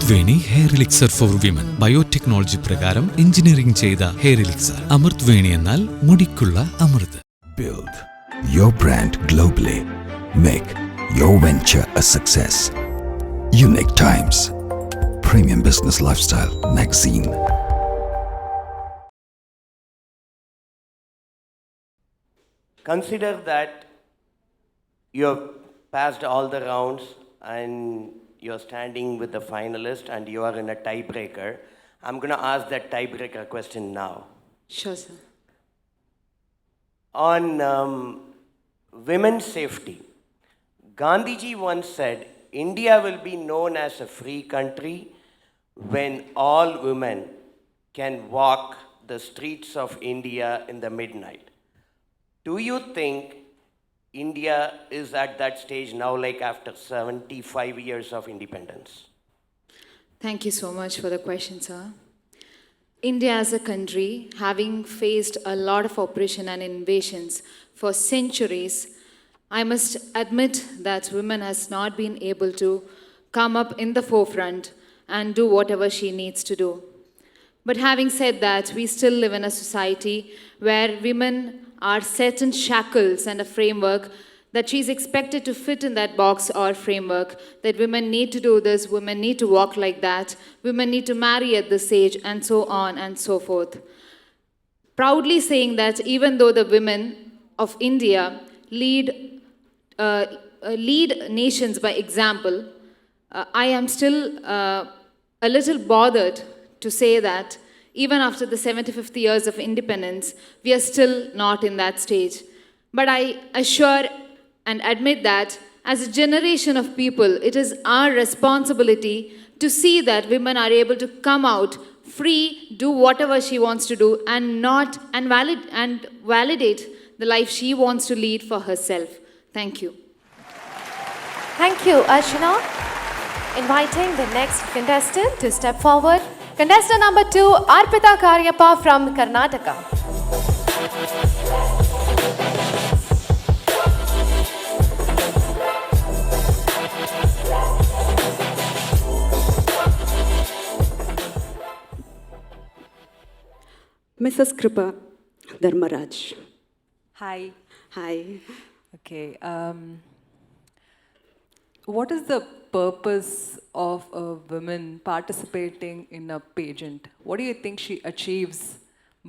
Amritveni hair elixir for women. Biotechnology പ്രകാരം engineering ചെയ്ത hair elixir. Amritveni എന്നാൽ മുടിക്കുള്ള അമൃത്. Build your brand globally. Make your venture a success. Unique Times, Premium Business Lifestyle Magazine. Consider that you have passed all the rounds and you're standing with the finalist and you are in a tiebreaker. I'm going to ask that tiebreaker question now. Sure, sir. On women's safety, Gandhiji once said, India will be known as a free country when all women can walk the streets of India in the midnight. Do you think India is at that stage now, like after 75 years of independence? Thank you so much for the question, sir. India as a country, having faced a lot of oppression and invasions for centuries, I must admit that women has not been able to come up in the forefront and do whatever she needs to do. But having said that, we still live in a society where women are set in shackles and a framework that she's expected to fit in that box or framework, that women need to do this, women need to walk like that, women need to marry at this age, and so on and so forth. Proudly saying that even though the women of India lead nations by example, I am still a little bothered to say that even after the 75th years of independence, we are still not in that stage. But I assure and admit that as a generation of people, it is our responsibility to see that women are able to come out free, do whatever she wants to do, and validate the life she wants to lead for herself. Thank you. Thank you, Archana. Inviting the next contestant to step forward. Contestant number 2, Arpita Karyappa from Karnataka. Mrs. Kripa Dharmaraj. Hi. Hi. Okay. What is the purpose of a woman participating in a pageant? What do you think she achieves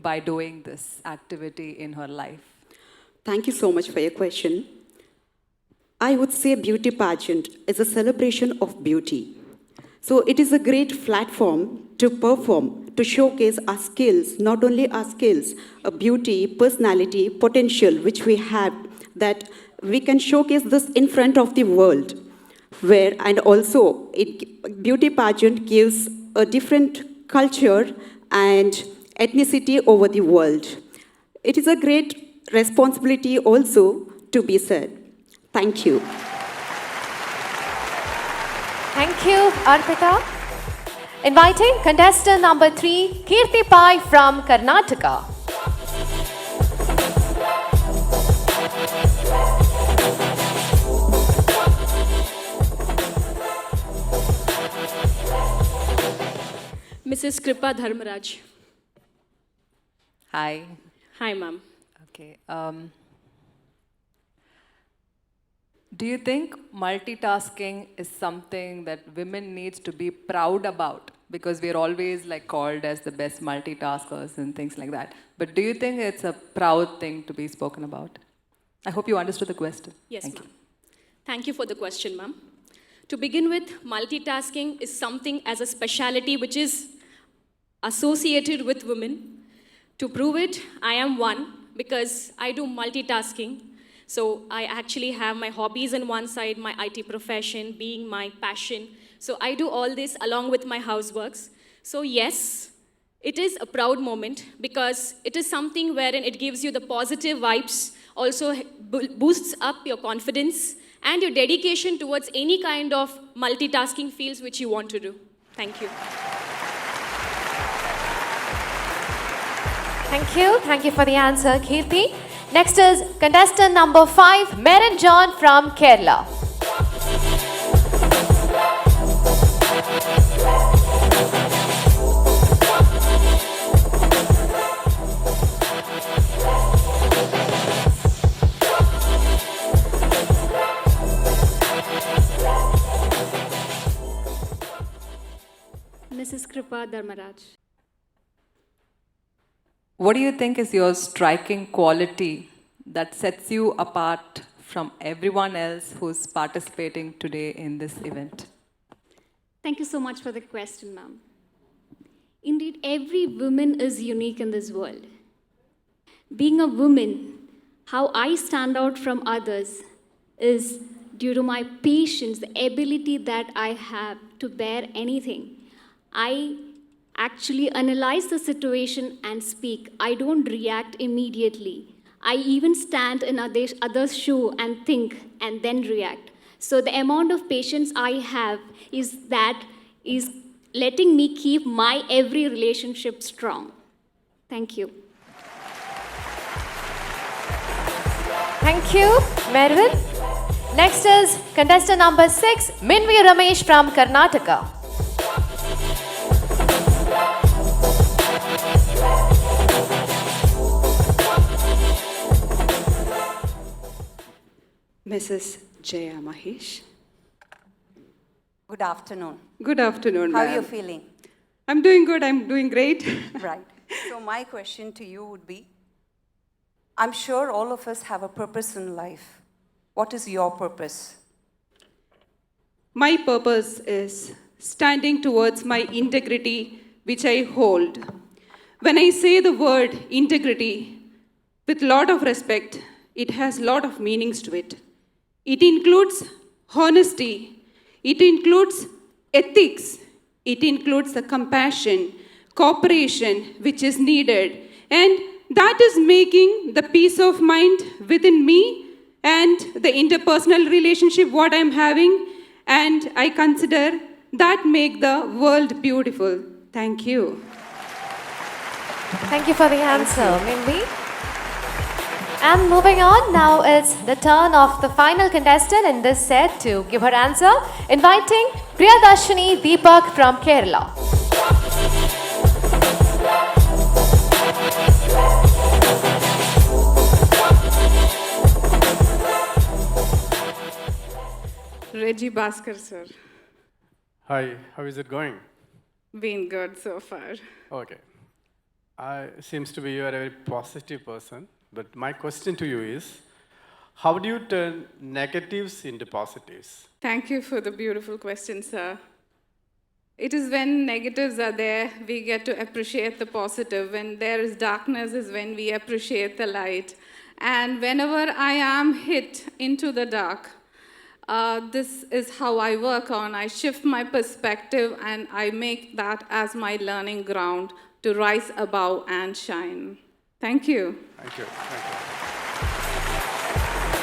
by doing this activity in her life? Thank you so much for your question. I would say beauty pageant is a celebration of beauty. So it is a great platform to perform, to showcase our skills, not only our skills, a beauty, personality, potential which we have, that we can showcase this in front of the world. And also, beauty pageant gives a different culture and ethnicity over the world. It is a great responsibility also to be said. Thank you. Thank you, Arpita. Inviting contestant number 3, Kirti Pai from Karnataka. Mrs. Kripa Dharmaraj. Hi. Hi, ma'am. Okay. Do you think multitasking is something that women needs to be proud about? Because we're always like called as the best multitaskers and things like that. But do you think it's a proud thing to be spoken about? I hope you understood the question. Yes, Thank ma'am. you. Thank you for the question, ma'am. To begin with, multitasking is something as a speciality which is associated with women. To prove it, I am one because I do multitasking. So I actually have my hobbies on one side, my IT profession being my passion. So I do all this along with my houseworks. So yes, it is a proud moment because it is something wherein it gives you the positive vibes, also boosts up your confidence and your dedication towards any kind of multitasking fields which you want to do. Thank you. Thank you. Thank you for the answer, Kirti. Next is contestant number 5, Merin John from Kerala. Kripa Dharmaraj. What do you think is your striking quality that sets you apart from everyone else who's participating today in this event? Thank you so much for the question, ma'am. Indeed, every woman is unique in this world. Being a woman, how I stand out from others is due to my patience, the ability that I have to bear anything. I actually analyze the situation and speak. I don't react immediately. I even stand in others' shoe and think and then react. So the amount of patience I have is letting me keep my every relationship strong. Thank you. Thank you, Merin. Next is contestant number 6, Minvi Ramesh from Karnataka. Mrs. Jaya Mahesh. Good afternoon. Good afternoon, How ma'am. are you feeling? I'm doing good. I'm doing great. Right. So my question to you would be, I'm sure all of us have a purpose in life. What is your purpose? My purpose is standing towards my integrity, which I hold. When I say the word integrity, with a lot of respect, it has a lot of meanings to it. It includes honesty, it includes ethics, it includes the compassion, cooperation which is needed, and that is making the peace of mind within me and the interpersonal relationship what I'm having, and I consider that make the world beautiful. Thank you. Thank you for the answer, Minvi. And moving on, now it's the turn of the final contestant in this set to give her answer, inviting Priyadarsini Deepak from Kerala. Reggie Bhaskar, sir. Hi, how is it going? Been good so far. Okay. Seems to be you are a very positive person, but my question to you is, how do you turn negatives into positives? Thank you for the beautiful question, sir. It is when negatives are there, we get to appreciate the positive. When there is darkness is when we appreciate the light. And whenever I am hit into the dark, this is how I work on. I shift my perspective and I make that as my learning ground to rise above and shine. Thank you. Thank you.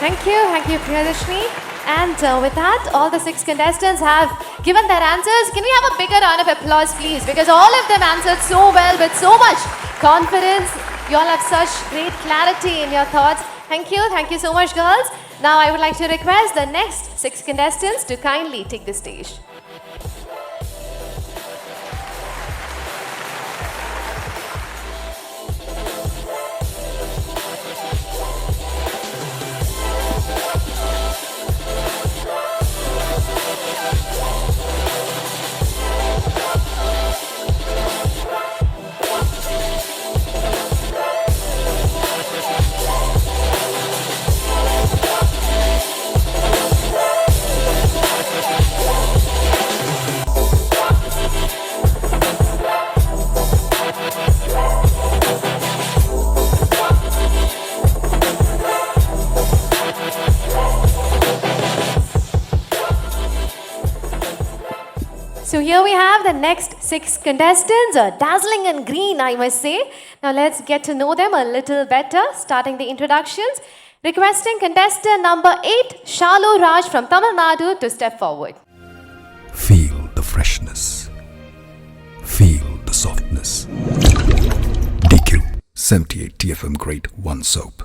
Thank you, Priyadarsini. And with that, all the 6 contestants have given their answers. Can we have a bigger round of applause, please? Because all of them answered so well with so much confidence. You all have such great clarity in your thoughts. Thank you so much, girls. Now I would like to request the next 6 contestants to kindly take the stage. So here we have the next 6 contestants, dazzling in green, I must say. Now let's get to know them a little better, starting the introductions. Requesting contestant number 8, Shalu Raj from Tamil Nadu to step forward. Feel the freshness. Feel the softness. DQUE 78 TFM Grade 1 Soap.